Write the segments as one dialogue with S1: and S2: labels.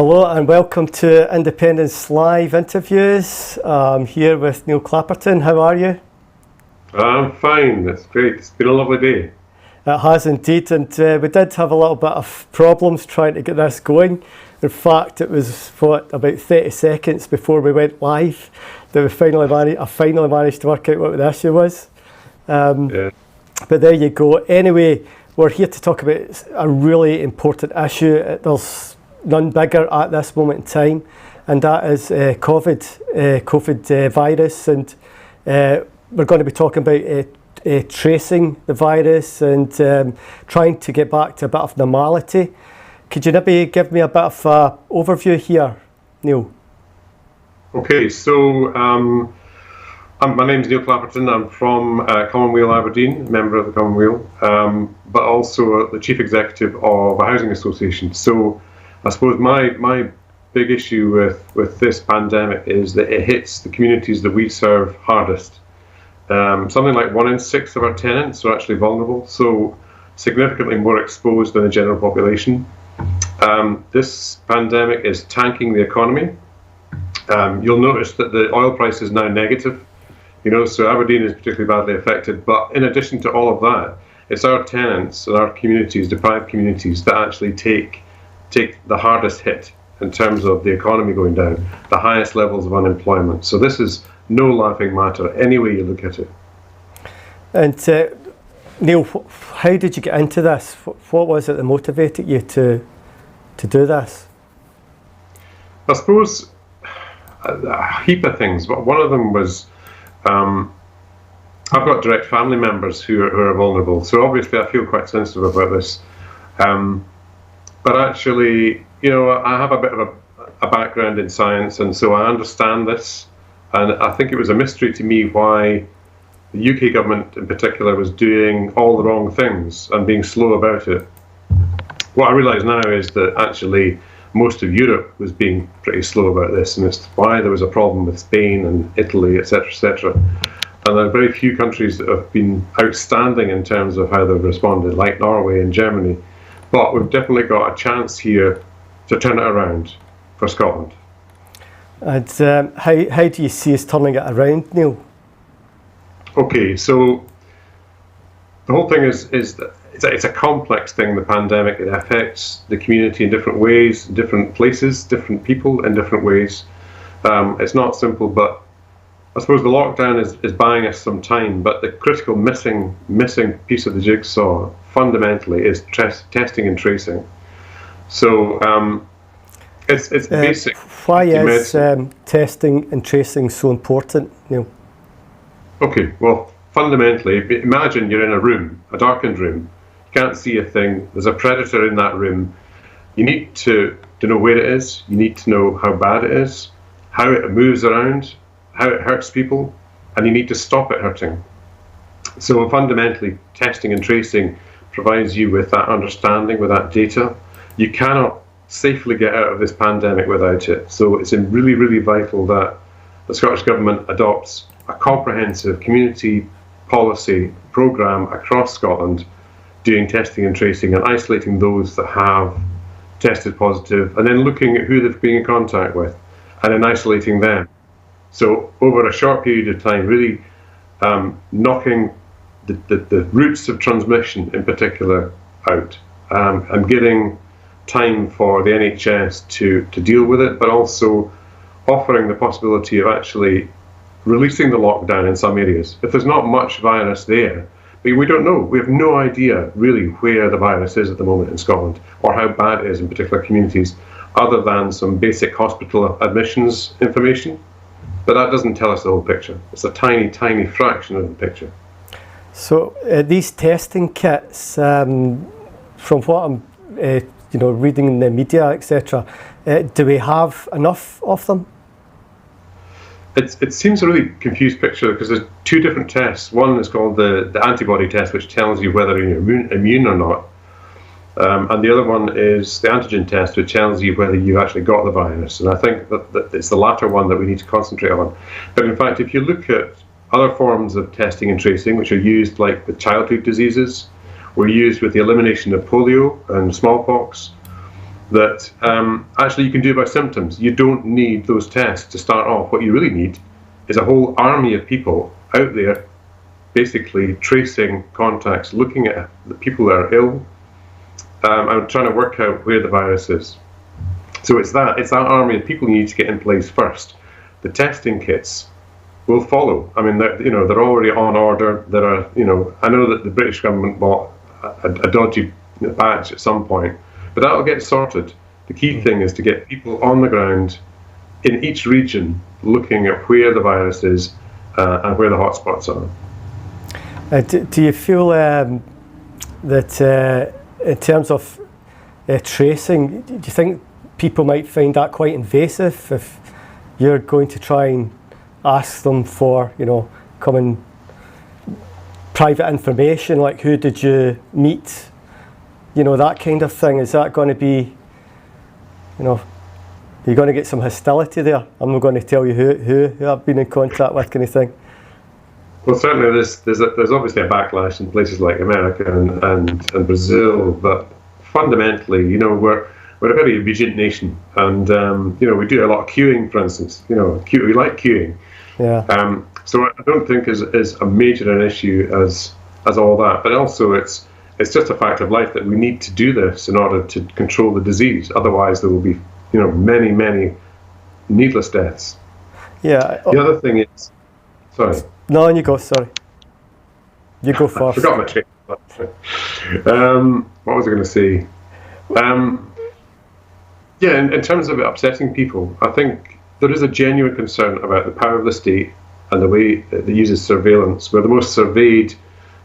S1: Hello and welcome to Independence Live interviews. I'm here with Neil Clapperton. How are you?
S2: I'm fine, that's great. It's been a lovely day.
S1: It has indeed, and we did have a little bit of problems trying to get this going. In fact, it was about 30 seconds before we went live that I finally managed to work out what the issue was. But there you go. Anyway, we're here to talk about a really important issue. There's none bigger at this moment in time, and that is COVID virus. And we're going to be talking about tracing the virus and trying to get back to a bit of normality. Could you maybe give me a bit of an overview here, Neil?
S2: Okay, so my name's Neil Clapperton. I'm from Weal, Aberdeen, member of the Weal, but also the chief executive of a housing association. So I suppose my big issue with this pandemic is that it hits the communities that we serve hardest. Something like 1 in 6 of our tenants are actually vulnerable, so significantly more exposed than the general population. This pandemic is tanking the economy. You'll notice that the oil price is now negative, so Aberdeen is particularly badly affected. But in addition to all of that, it's our tenants and our communities, deprived communities, that actually take the hardest hit in terms of the economy going down, the highest levels of unemployment. So this is no laughing matter, any way you look at it.
S1: And Neil, how did you get into this? What was it that motivated you to do this?
S2: I suppose a heap of things, but one of them was I've got direct family members who are vulnerable, so obviously I feel quite sensitive about this. But actually, I have a bit of a background in science, and so I understand this. And I think it was a mystery to me why the UK government in particular was doing all the wrong things and being slow about it. What I realise now is that actually most of Europe was being pretty slow about this, and it's why there was a problem with Spain and Italy, etc., etc. And there are very few countries that have been outstanding in terms of how they've responded, like Norway and Germany. But we've definitely got a chance here to turn it around for Scotland.
S1: And how do you see us turning it around, Neil?
S2: Okay, so the whole thing is that it's a complex thing, the pandemic. It affects the community in different ways, different places, different people in different ways. It's not simple, but I suppose the lockdown is buying us some time, but the critical missing piece of the jigsaw fundamentally is testing and tracing. So it's basic.
S1: Why is testing and tracing so important, Neil?
S2: Okay, well, fundamentally, imagine you're in a room, a darkened room. You can't see a thing. There's a predator in that room. You need to know where it is. You need to know how bad it is, how it moves around, how it hurts people, and you need to stop it hurting. So fundamentally, testing and tracing provides you with that understanding, with that data. You cannot safely get out of this pandemic without it. So it's really, really vital that the Scottish Government adopts a comprehensive community policy programme across Scotland, doing testing and tracing and isolating those that have tested positive, and then looking at who they've been in contact with, and then isolating them. So over a short period of time, really knocking the roots of transmission in particular out, and getting time for the NHS to deal with it, but also offering the possibility of actually releasing the lockdown in some areas. If there's not much virus there, but we don't know. We have no idea really where the virus is at the moment in Scotland, or how bad it is in particular communities, other than some basic hospital admissions information. But that doesn't tell us the whole picture. It's a tiny, tiny fraction of the picture.
S1: So these testing kits, from what I'm reading in the media, etc., do we have enough of them?
S2: It seems a really confused picture because there's two different tests. One is called the antibody test, which tells you whether you're immune or not. And the other one is the antigen test, which tells you whether you actually got the virus. And I think that it's the latter one that we need to concentrate on. But in fact, if you look at other forms of testing and tracing, which are used like with childhood diseases, were used with the elimination of polio and smallpox, that actually you can do it by symptoms. You don't need those tests to start off. What you really need is a whole army of people out there basically tracing contacts, looking at the people that are ill, and trying to work out where the virus is. So it's that army of people you need to get in place first. The testing kits will follow. I mean, they're already on order. There are, I know that the British government bought a dodgy batch at some point, but that'll get sorted. The key thing is to get people on the ground in each region looking at where the virus is and where the hotspots are.
S1: Do you feel that in terms of tracing, do you think people might find that quite invasive if you're going to try and ask them for, common private information, like who did you meet, that kind of thing? Is that going to be, you're going to get some hostility there? I'm not going to tell you who I've been in contact with, kind of thing.
S2: Well, certainly there's obviously a backlash in places like America and Brazil, but fundamentally, we're a very obedient nation, and we do a lot of queuing, for instance. We like queuing.
S1: Yeah.
S2: So I don't think is a major an issue as all that, but also it's just a fact of life that we need to do this in order to control the disease. Otherwise, there will be many needless deaths.
S1: Yeah.
S2: The other thing is, sorry.
S1: No, you go. Sorry. You go first.
S2: I forgot my train. What was I going to say? In terms of it upsetting people, I think there is a genuine concern about the power of the state and the way it uses surveillance. We're the most surveyed,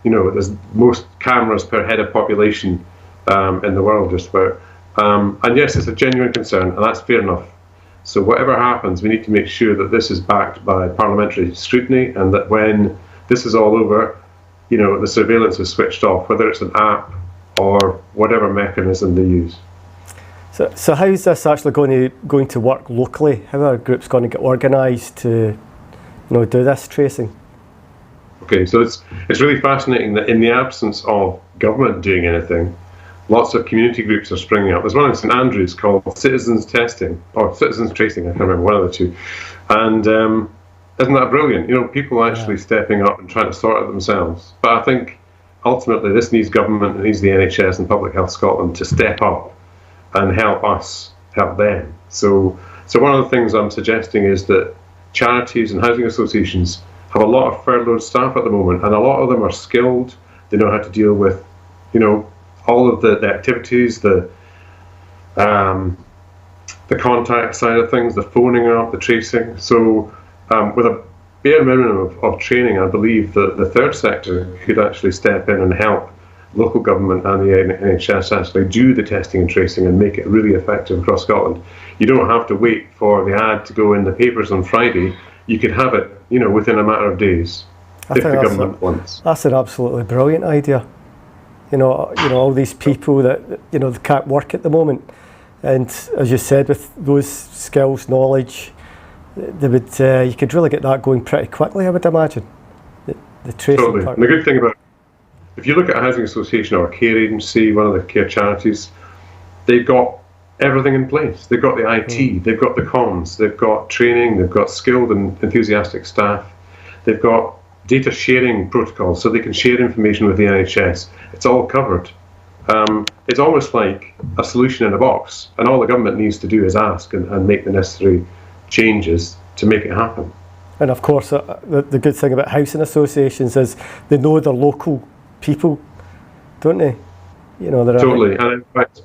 S2: there's most cameras per head of population in the world just about. And yes, it's a genuine concern, and that's fair enough. So whatever happens, we need to make sure that this is backed by parliamentary scrutiny, and that when this is all over, the surveillance is switched off, whether it's an app or whatever mechanism they use.
S1: So how is this actually going to work locally? How are groups going to get organised to, do this tracing?
S2: Okay, so it's really fascinating that in the absence of government doing anything, lots of community groups are springing up. There's one in St Andrews called Citizens Testing, or Citizens Tracing, I can't remember, one of the two. And isn't that brilliant? People actually stepping up and trying to sort it themselves. But I think ultimately this needs government, it needs the NHS and Public Health Scotland to step up and help us help them. So one of the things I'm suggesting is that charities and housing associations have a lot of furloughed staff at the moment, and a lot of them are skilled. They know how to deal with, all of the activities, the contact side of things, the phoning up, the tracing. So with a bare minimum of training, I believe that the third sector could actually step in and help local government and the NHS actually do the testing and tracing and make it really effective across Scotland. You don't have to wait for the ad to go in the papers on Friday. You could have it, within a matter of days if the government wants.
S1: That's an absolutely brilliant idea. All these people that they can't work at the moment, and as you said, with those skills, knowledge, they would you could really get that going pretty quickly, I would imagine. The tracing
S2: totally.
S1: part.
S2: And the good thing about, if you look at a housing association or a care agency, one of the care charities, they've got everything in place. They've got the IT, they've got the comms, they've got training, they've got skilled and enthusiastic staff, they've got data sharing protocols so they can share information with the NHS. It's all covered. It's almost like a solution in a box, and all the government needs to do is ask and make the necessary changes to make it happen.
S1: And of course, the good thing about housing associations is they know their local people, don't they?
S2: Totally. And in fact,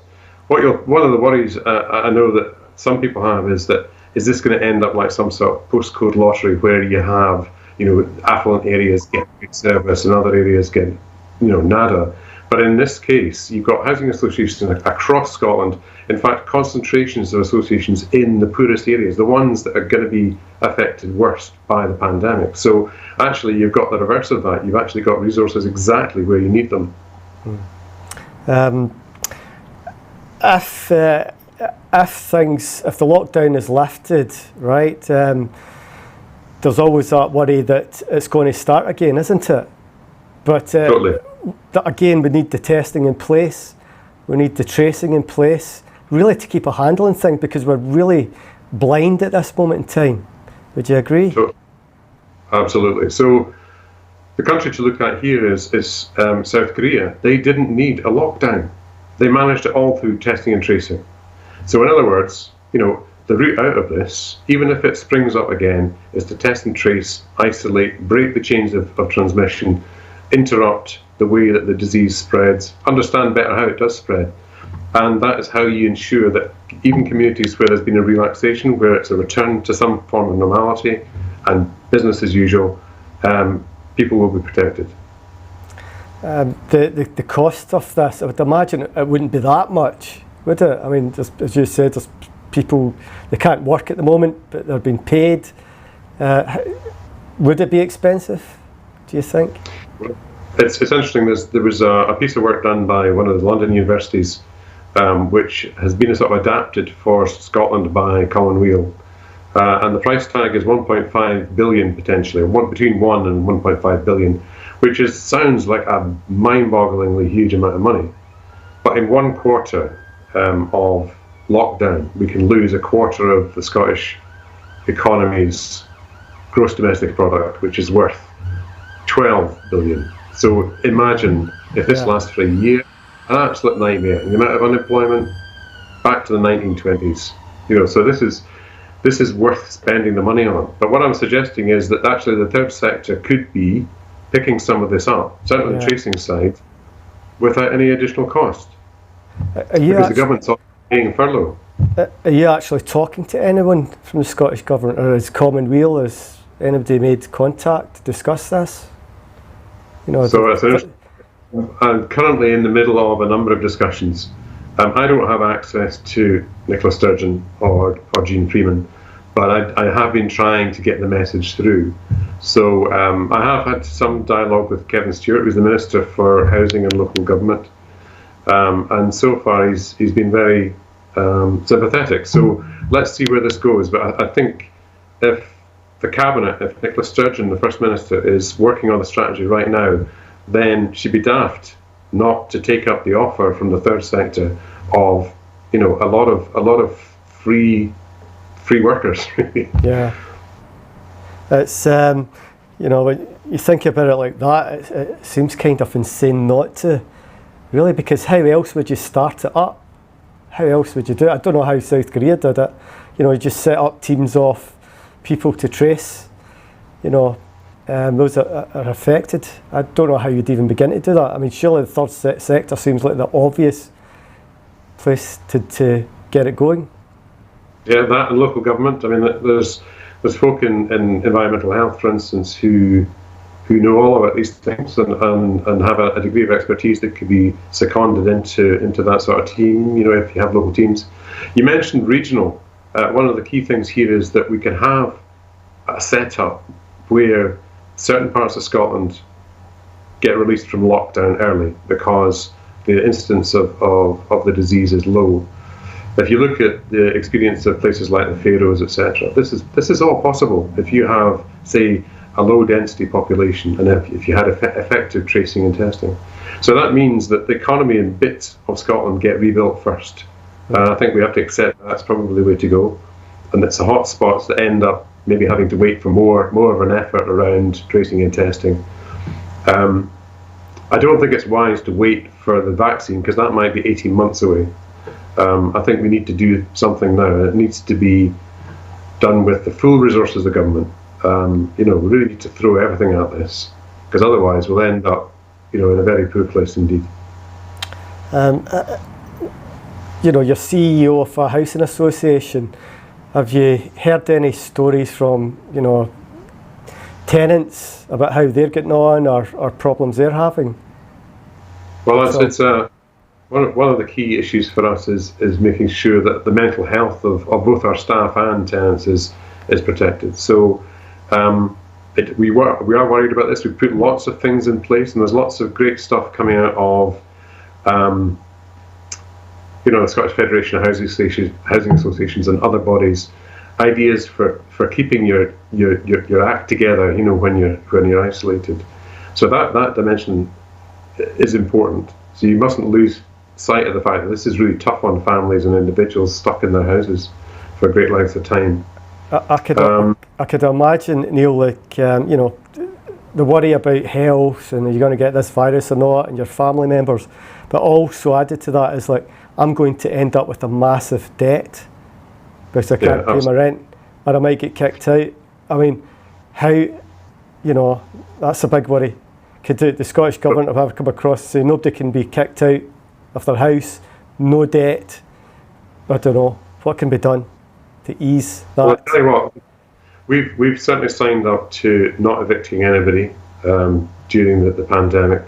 S2: one of the worries I know that some people have is this going to end up like some sort of postcode lottery where you have affluent areas get good service and other areas get nada. But in this case, you've got housing associations across Scotland, in fact concentrations of associations in the poorest areas, the ones that are going to be affected worst by the pandemic. So actually you've got the reverse of that. You've actually got resources exactly where you need them.
S1: If the lockdown is lifted, right, there's always that worry that it's going to start again, isn't it? But
S2: totally.
S1: Again, we need the testing in place, we need the tracing in place, really to keep a handle on things, because we're really blind at this moment in time. Would you agree?
S2: So, absolutely. So the country to look at here is South Korea. They didn't need a lockdown. They managed it all through testing and tracing. So in other words, the route out of this, even if it springs up again, is to test and trace, isolate, break the chains of transmission, interrupt the way that the disease spreads, understand better how it does spread. And that is how you ensure that even communities where there's been a relaxation, where it's a return to some form of normality and business as usual, people will be protected.
S1: The cost of this, I would imagine it wouldn't be that much, would it? I mean, as you said, there's people, they can't work at the moment, but they're being paid. Would it be expensive, do you think?
S2: It's interesting. There was a piece of work done by one of the London universities, which has been sort of adapted for Scotland by Colin Weal. And the price tag is 1.5 billion potentially, between 1 and 1.5 billion, which sounds like a mind-bogglingly huge amount of money. But in 1 quarter of lockdown, we can lose a quarter of the Scottish economy's gross domestic product, which is worth 12 billion. So imagine if this lasts for a year, an absolute nightmare. And the amount of unemployment, back to the 1920s. So this is worth spending the money on. But what I'm suggesting is that actually the third sector could be picking some of this up, certainly the tracing side, without any additional cost. Because the government's paying furlough.
S1: Are you actually talking to anyone from the Scottish Government, or is Colin Weal, has anybody made contact to discuss this?
S2: I'm currently in the middle of a number of discussions. I don't have access to Nicola Sturgeon or Jean Freeman, but I have been trying to get the message through. So I have had some dialogue with Kevin Stewart, who's the Minister for Housing and Local Government, and so far he's been very sympathetic. So let's see where this goes. But I think if the Cabinet, if Nicola Sturgeon, the First Minister, is working on the strategy right now, then she'd be daft not to take up the offer from the third sector of a lot of free workers.
S1: Yeah, it's when you think about it like that, it seems kind of insane not to, really, because how else would you start it up? How else would you do it? I don't know how South Korea did it. You just set up teams of people to trace. Those are affected. I don't know how you'd even begin to do that. I mean, surely the third sector seems like the obvious place to get it going.
S2: Yeah, that and local government. I mean, there's folk in environmental health, for instance, who know all about these things and have a degree of expertise that could be seconded into that sort of team, if you have local teams. You mentioned regional. One of the key things here is that we can have a setup where certain parts of Scotland get released from lockdown early because the incidence of the disease is low. If you look at the experience of places like the Faroes, etc., this is all possible if you have, say, a low density population and if you had effective tracing and testing. So that means that the economy in bits of Scotland get rebuilt first. I think we have to accept that's probably the way to go. And it's the hot spots that end up maybe having to wait for more of an effort around tracing and testing. I don't think it's wise to wait for the vaccine, because that might be 18 months away. I think we need to do something now. It needs to be done with the full resources of the government. We really need to throw everything at this, because otherwise we'll end up, in a very poor place indeed.
S1: You're CEO of a housing association. Have you heard any stories from, tenants about how they're getting on or problems they're having?
S2: Well, it's one of the key issues for us is making sure that the mental health of both our staff and tenants is protected. So we are worried about this. We've put lots of things in place, and there's lots of great stuff coming out of the Scottish Federation of Housing Associations and other bodies, ideas for keeping your act together, when you're isolated. So that dimension is important. So you mustn't lose sight of the fact that this is really tough on families and individuals stuck in their houses for great lengths of time.
S1: I could imagine, Neil, like, you know, the worry about health and are you going to get this virus or not, and your family members, but also added to that is like, I'm going to end up with a massive debt because I can't pay my rent, or I might get kicked out. I mean, how, you know, that's a big worry. Could the Scottish Government have ever come across and say nobody can be kicked out of their house, no debt? I don't know. What can be done to ease that?
S2: Well, I'll tell you what, we've certainly signed up to not evicting anybody during the pandemic.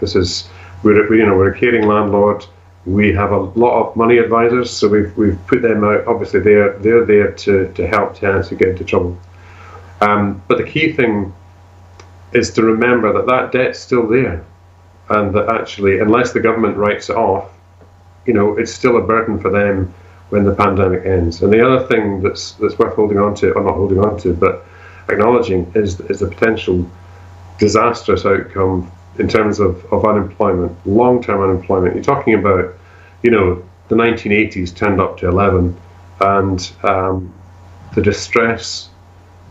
S2: We're a caring landlord. We have a lot of money advisors, so we've put them out. Obviously, they're there to help tenants who get into trouble. But the key thing is to remember that debt's still there, and that actually, unless the government writes it off, you know, it's still a burden for them when the pandemic ends. And the other thing that's worth holding on to, or not holding on to, but acknowledging, is the potential disastrous outcome in terms of unemployment, long-term unemployment. You're talking about, you know, the 1980s turned up to 11, and the distress,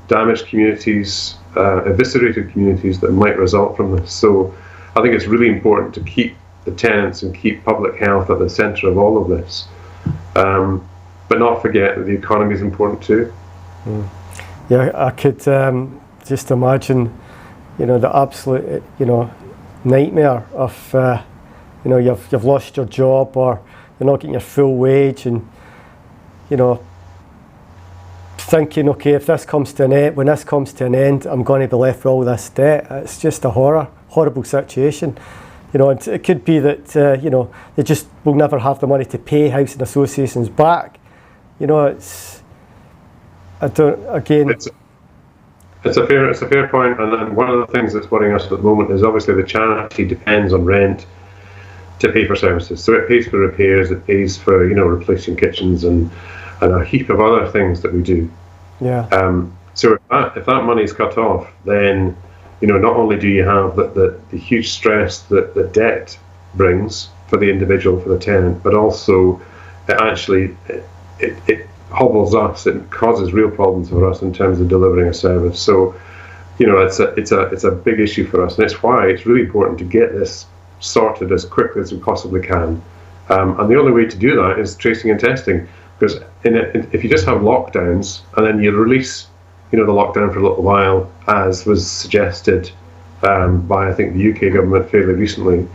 S2: damaged communities, eviscerated communities that might result from this. So I think it's really important to keep the tenants and keep public health at the centre of all of this. But not forget that the economy is important too.
S1: Yeah, I could just imagine, you know, the absolute, you know, nightmare of, you know, you've lost your job, or you're not getting your full wage, and, you know, thinking, okay, if this comes to an end, when this comes to an end, I'm going to be left with all this debt. It's just a horrible situation. You know, it could be that, you know, they just will never have the money to pay housing associations back. You know, it's a fair point, and then one of the things that's worrying us at the moment is obviously the charity depends on rent to pay for services. So it pays for repairs, it pays for, you know, replacing kitchens and a heap of other things that we do. Yeah.
S2: So if that money is cut off, then, you know, not only do you have the huge stress that the debt brings for the individual, for the tenant, but also it hobbles us. It causes real problems for us in terms of delivering a service. So, you know, it's a big issue for us, and it's why it's really important to get this sorted as quickly as we possibly can. And the only way to do that is tracing and testing, because if you just have lockdowns and then you release, you know, the lockdown for a little while, as was suggested by, I think, the UK government fairly recently,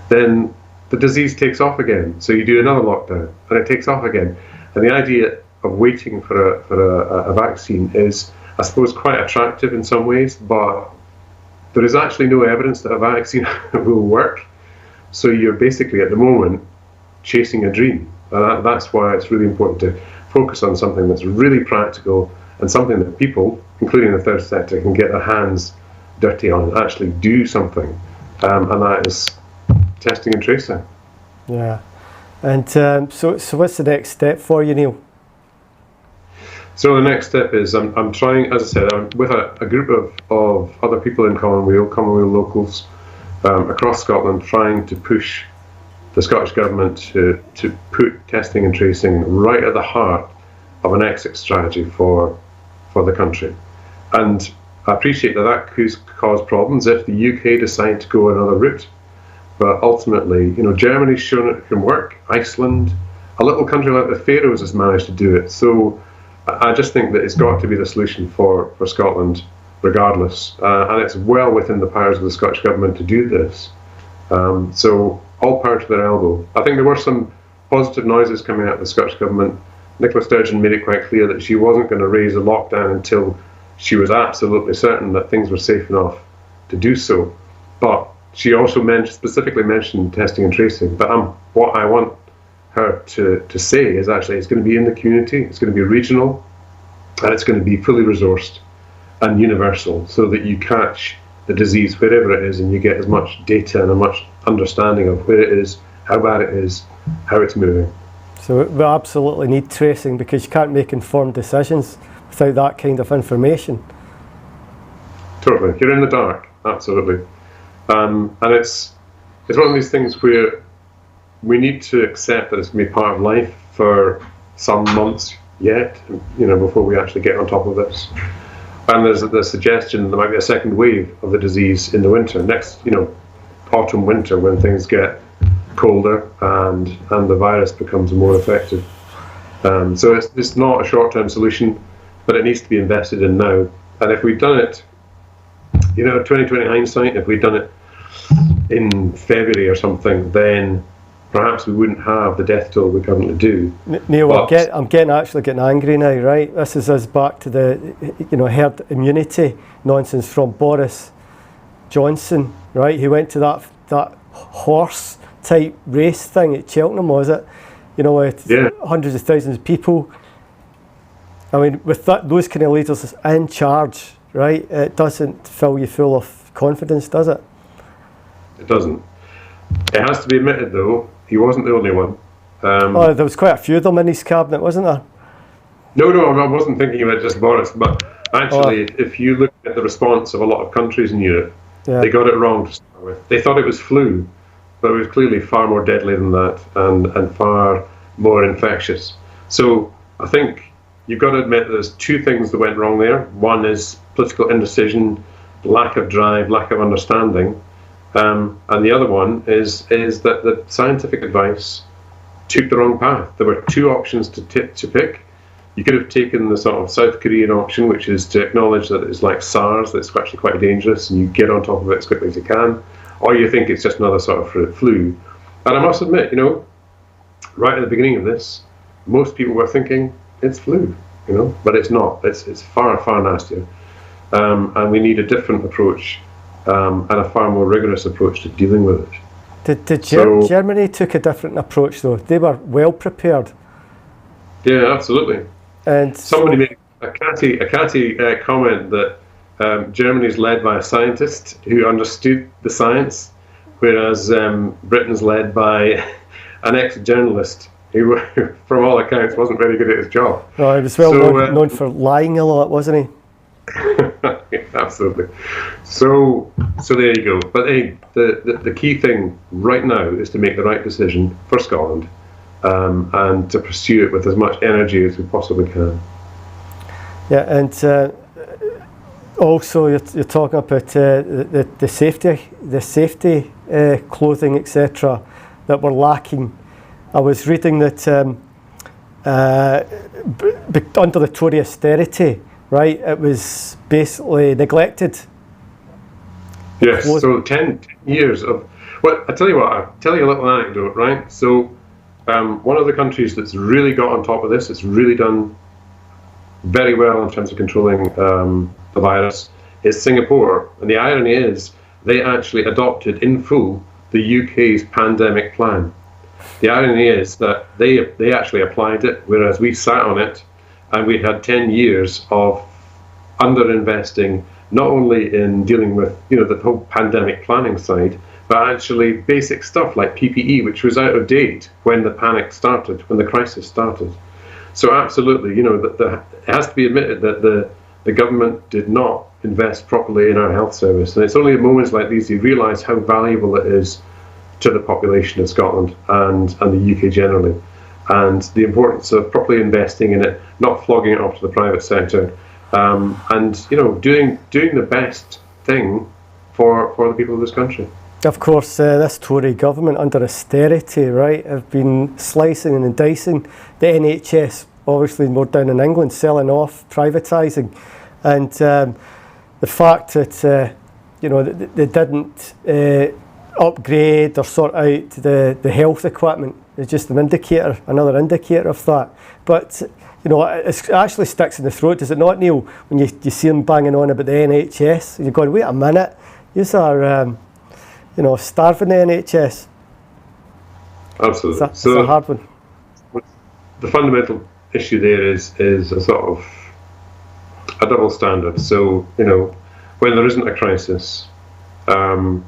S2: then the disease takes off again. So you do another lockdown and it takes off again. And the idea of waiting for a vaccine is, I suppose, quite attractive in some ways, but there is actually no evidence that a vaccine will work. So you're basically, at the moment, chasing a dream. And that's why it's really important to focus on something that's really practical and something that people, including the third sector, can get their hands dirty on and actually do something. And that is testing and tracing.
S1: Yeah. And so what's the next step for you, Neil?
S2: So the next step is I'm trying, as I said, I'm with a group of other people in Commonweal locals across Scotland, trying to push the Scottish Government to put testing and tracing right at the heart of an exit strategy for the country. And I appreciate that could cause problems if the UK decide to go another route. But ultimately, you know, Germany's shown it can work. Iceland, a little country like the Faroes, has managed to do it. So I just think that it's got to be the solution for Scotland, regardless. And it's well within the powers of the Scottish Government to do this. So all power to their elbow. I think there were some positive noises coming out of the Scottish Government. Nicola Sturgeon made it quite clear that she wasn't going to raise a lockdown until she was absolutely certain that things were safe enough to do so. But she also specifically mentioned testing and tracing. But what I want her to say is actually it's going to be in the community, it's going to be regional, and it's going to be fully resourced and universal, so that you catch the disease wherever it is and you get as much data and as much understanding of where it is, how bad it is, how it's moving.
S1: So we absolutely need tracing, because you can't make informed decisions without that kind of information.
S2: Totally, you're in the dark, absolutely. And it's one of these things where we need to accept that it's going to be part of life for some months yet, before we actually get on top of this. And there's the suggestion there might be a second wave of the disease in the winter, next, autumn, winter, when things get colder and the virus becomes more effective. So it's not a short-term solution, but it needs to be invested in now. And if we'd done it, 2020 hindsight, if we'd done it in February or something, then perhaps we wouldn't have the death toll we currently do.
S1: Neil, I'm getting angry now, right? This is us back to the herd immunity nonsense from Boris Johnson, right? He went to that horse type race thing at Cheltenham, was it? With hundreds of thousands of people. I mean, with those kind of leaders in charge, right? It doesn't fill you full of confidence, does it?
S2: It doesn't. It has to be admitted, though, he wasn't the only one.
S1: There was quite a few of them in his cabinet, wasn't there?
S2: No, I wasn't thinking about just Boris, but actually, if you look at the response of a lot of countries in Europe, they got it wrong to start with. They thought it was flu, but it was clearly far more deadly than that and far more infectious. So I think you've got to admit there's two things that went wrong there. One is political indecision, lack of drive, lack of understanding. And the other one is that the scientific advice took the wrong path. There were two options to pick. You could have taken the sort of South Korean option, which is to acknowledge that it's like SARS, that's actually quite dangerous, and you get on top of it as quickly as you can, or you think it's just another sort of flu. And I must admit, right at the beginning of this, most people were thinking it's flu, but it's not. It's far, far nastier. And we need a different approach and a far more rigorous approach to dealing with it.
S1: Germany took a different approach, though? They were well prepared.
S2: Yeah, absolutely.
S1: And
S2: somebody made a catty comment that Germany's led by a scientist who understood the science, whereas Britain's led by an ex-journalist who, from all accounts, wasn't very good at his job.
S1: Oh, he was known for lying a lot, wasn't he?
S2: Absolutely. So there you go. But hey, the key thing right now is to make the right decision for Scotland, and to pursue it with as much energy as we possibly can.
S1: Yeah, and also you're talking about the safety clothing, etc., that we're lacking. I was reading that under the Tory austerity, right, it was basically neglected.
S2: Yes, so 10 years of... Well, I'll tell you a little anecdote, right? So one of the countries that's really got on top of this, it's really done very well in terms of controlling the virus, is Singapore. And the irony is they actually adopted in full the UK's pandemic plan. The irony is that they actually applied it, whereas we sat on it, and we had 10 years of underinvesting, not only in dealing with the whole pandemic planning side, but actually basic stuff like PPE, which was out of date when the panic started, when the crisis started. So absolutely, it has to be admitted that the government did not invest properly in our health service, and it's only at moments like these you realise how valuable it is to the population of Scotland and the UK generally, and the importance of properly investing in it, not flogging it off to the private sector, and doing the best thing for the people of this country.
S1: Of course, this Tory government under austerity, right, have been slicing and dicing the NHS, obviously more down in England, selling off, privatising, and the fact that they didn't upgrade or sort out the health equipment is just another indicator of that. But it actually sticks in the throat, does it not, Neil? When you see them banging on about the NHS, and you're going, wait a minute, these are starving the NHS.
S2: Absolutely.
S1: It's a hard one.
S2: The fundamental issue there is a sort of a double standard. So when there isn't a crisis, then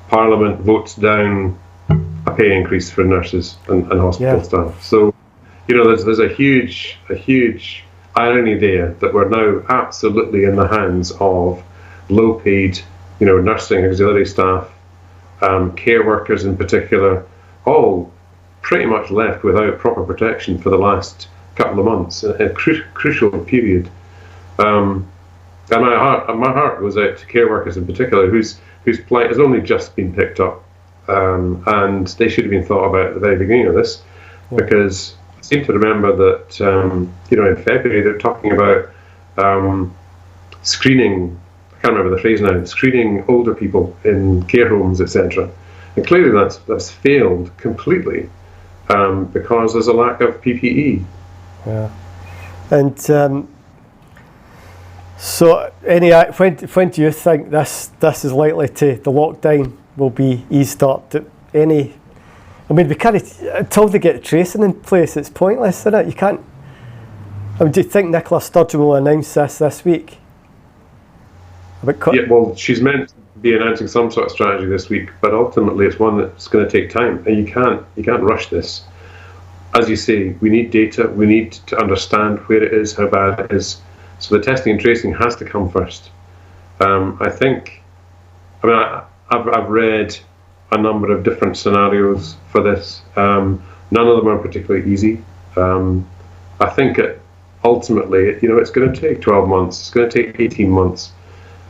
S2: Parliament votes down a pay increase for nurses and hospital staff. So there's a huge irony there that we're now absolutely in the hands of low-paid nursing auxiliary staff care workers in particular, all pretty much left without proper protection for the last couple of months, a crucial period. And my heart goes out to care workers in particular, whose plight has only just been picked up, and they should have been thought about at the very beginning of this, because I seem to remember that in February they're talking about screening. I can't remember the phrase now. Screening older people in care homes, etc. And clearly that's failed completely because there's a lack of PPE.
S1: Yeah, and so when do you think this is likely to, the lockdown will be eased up? We can't, until they get tracing in place, it's pointless, isn't it? You can't. Do you think Nicola Sturgeon will announce this week?
S2: Yeah, well, she's meant to be announcing some sort of strategy this week, but ultimately it's one that's going to take time, and you can't rush this. As you say, we need data. We need to understand where it is, how bad it is. So the testing and tracing has to come first. I've read a number of different scenarios for this. None of them are particularly easy. I think ultimately, it's going to take 12 months. It's going to take 18 months.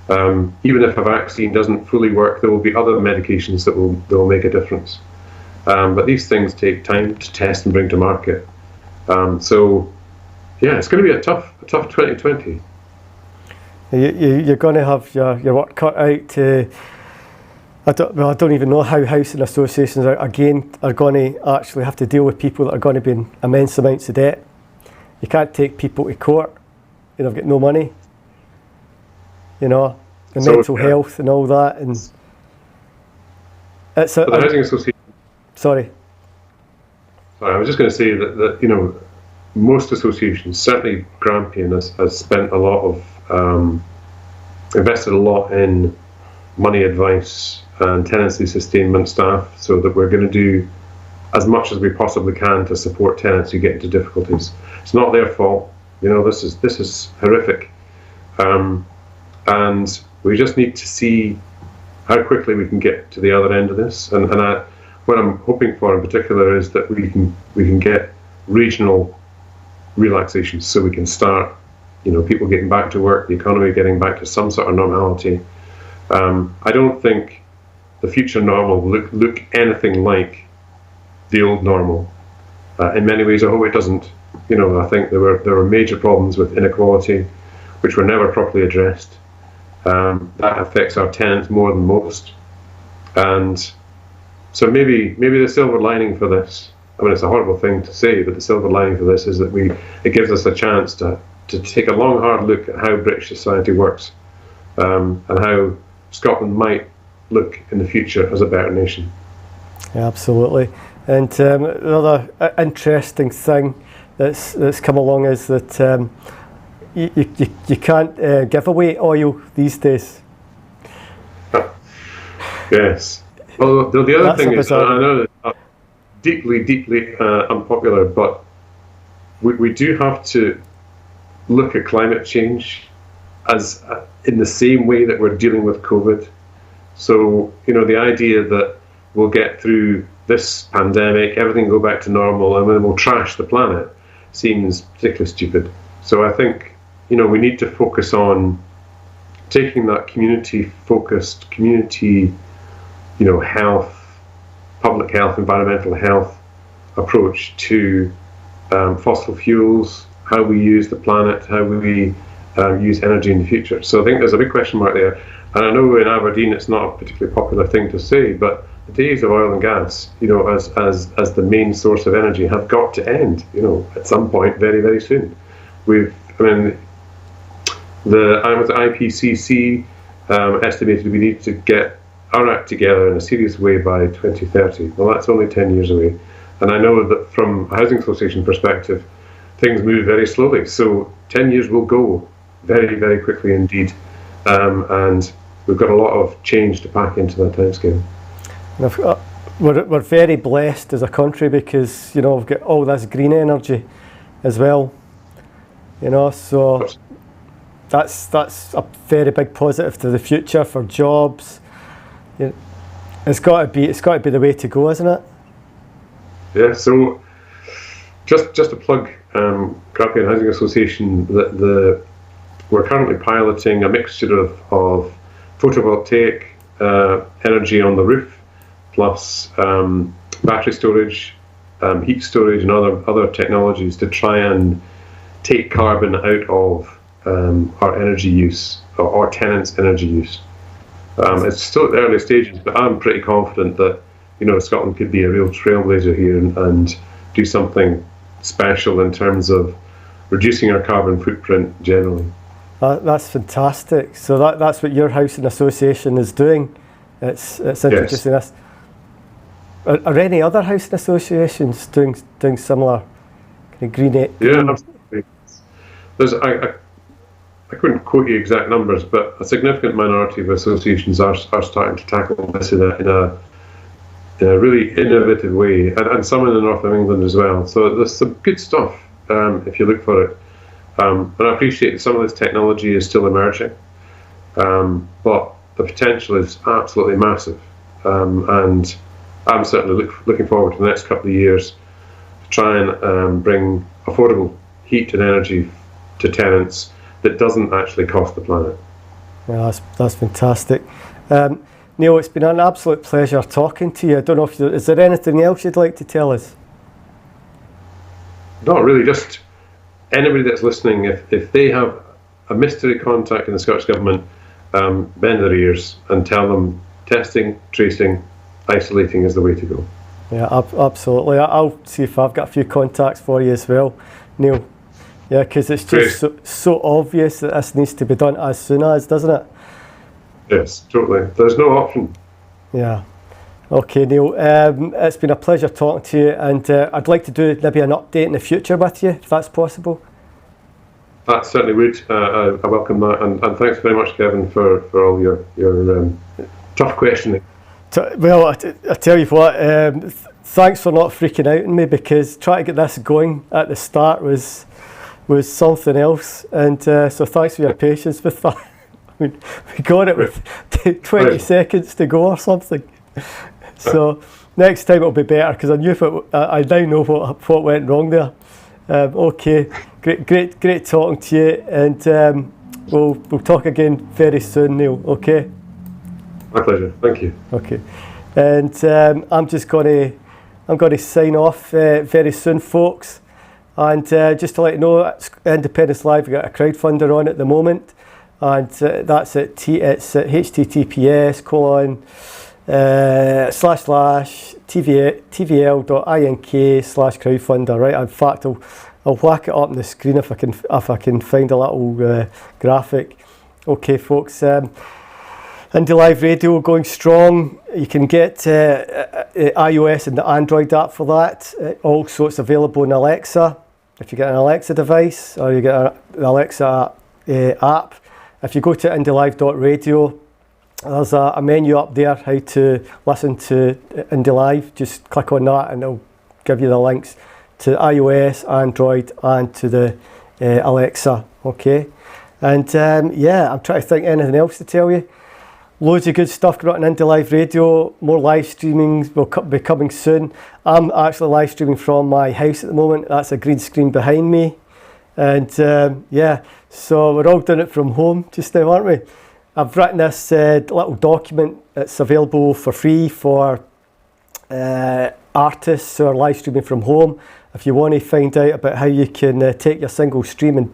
S2: Even if a vaccine doesn't fully work, there will be other medications that will make a difference. But these things take time to test and bring to market. So, yeah, it's going to be a tough 2020.
S1: You're going to have your work cut out. I don't even know how housing associations are going to actually have to deal with people that are going to be in immense amounts of debt. You can't take people to court. They've got no money. The mental health and all that, and it's
S2: the housing association.
S1: Sorry,
S2: I was just going to say that most associations, certainly Grampian, has spent a lot of invested a lot in money advice and tenancy sustainment staff, so that we're going to do as much as we possibly can to support tenants who get into difficulties. It's not their fault. This is horrific. And we just need to see how quickly we can get to the other end of this. And what I'm hoping for in particular is that we can get regional relaxations, so we can start, people getting back to work, the economy getting back to some sort of normality. I don't think the future normal will look anything like the old normal. In many ways, I hope it doesn't. I think there were major problems with inequality, which were never properly addressed. That affects our tenants more than most, and so maybe the silver lining for this, it's a horrible thing to say, but the silver lining for this is that it gives us a chance to take a long, hard look at how British society works, and how Scotland might look in the future as a better nation. Yeah,
S1: absolutely. And another interesting thing that's come along is that you can't give away oil these days.
S2: Yes. Well, the other thing is, I know it's deeply unpopular, but we do have to look at climate change as in the same way that we're dealing with COVID. So, the idea that we'll get through this pandemic, everything will go back to normal, and then we'll trash the planet seems particularly stupid. So I think, we need to focus on taking that community-focused, health, public health, environmental health approach to fossil fuels, how we use the planet, how we use energy in the future. So I think there's a big question mark there. And I know in Aberdeen it's not a particularly popular thing to say, but the days of oil and gas, as the main source of energy have got to end, at some point very, very soon. The IPCC estimated we need to get our act together in a serious way by 2030. Well, that's only 10 years away. And I know that from a housing association perspective, things move very slowly. So 10 years will go very, very quickly indeed. And we've got a lot of change to pack into that timescale.
S1: We're very blessed as a country because, we've got all this green energy as well. So that's a very big positive to the future for jobs. It's got to be the way to go, isn't it?
S2: Yeah. So just to plug Grampian Housing Association, we're currently piloting a mixture of photovoltaic energy on the roof, plus battery storage, heat storage, and other technologies to try and take carbon out of our energy use, or tenants' energy use. It's still at the early stages, but I'm pretty confident that Scotland could be a real trailblazer here and do something special in terms of reducing our carbon footprint generally.
S1: That's fantastic. So that's what your housing association is doing. It's introducing this. Are any other housing associations doing similar kind of green?
S2: Yeah, absolutely. I couldn't quote you exact numbers, but a significant minority of associations are starting to tackle this in a really innovative way, and some in the north of England as well. So there's some good stuff if you look for it. And I appreciate that some of this technology is still emerging, but the potential is absolutely massive. And I'm certainly looking forward to the next couple of years to try and bring affordable heat and energy to tenants that doesn't actually cost the planet.
S1: Well, that's fantastic. Neil, it's been an absolute pleasure talking to you. I don't know if is there anything else you'd like to tell us?
S2: Not really, just anybody that's listening, if they have a mystery contact in the Scottish Government, bend their ears and tell them testing, tracing, isolating is the way to go.
S1: Yeah, absolutely. I'll see if I've got a few contacts for you as well, Neil. Yeah, because it's just so obvious that this needs to be done as soon as, doesn't it?
S2: Yes, totally. There's no option.
S1: Yeah. Okay, Neil. It's been a pleasure talking to you, and I'd like to do maybe an update in the future with you, if that's possible.
S2: That certainly would. I welcome that, and thanks very much, Kevin, for all your tough questioning.
S1: Well, I tell you what, thanks for not freaking out on me, because trying to get this going at the start was something else, and so thanks for your patience with that. I mean, we got it with 20 seconds to go or something. So next time it'll be better, because I now know what went wrong there. Okay, great talking to you, and we'll talk again very soon, Neil. Okay.
S2: My pleasure. Thank you.
S1: Okay, and I'm going to sign off very soon, folks. And just to let you know, Independence Live, we've got a crowdfunder on at the moment, and that's at https://tvl.ink/crowdfunder. Right. In fact, I'll whack it up on the screen if I can find a little graphic. Okay, folks. Indie Live Radio going strong. You can get iOS and the Android app for that. Also, it's available in Alexa if you get an Alexa device, or you get an Alexa app. If you go to indielive.radio, there's a menu up there how to listen to Indie Live. Just click on that and it'll give you the links to iOS, Android, and to the Alexa. Okay, and yeah, I'm trying to think anything else to tell you. Loads of good stuff going on in Indie Live Radio. More live streamings will be coming soon. I'm actually live streaming from my house at the moment. That's a green screen behind me. And yeah, so we're all doing it from home just now, aren't we? I've written this little document. It's available for free for artists who are live streaming from home. If you want to find out about how you can take your single stream and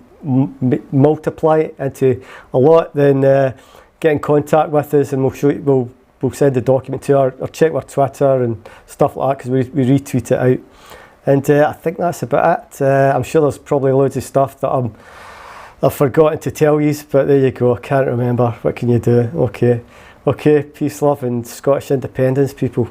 S1: multiply it into a lot, then get in contact with us, and we'll show you, we'll send the document to you, or check our Twitter and stuff like that, because we retweet it out. And I think that's about it. I'm sure there's probably loads of stuff that I've forgotten to tell you, but there you go. I can't remember. What can you do? Okay, peace, love, and Scottish independence, people.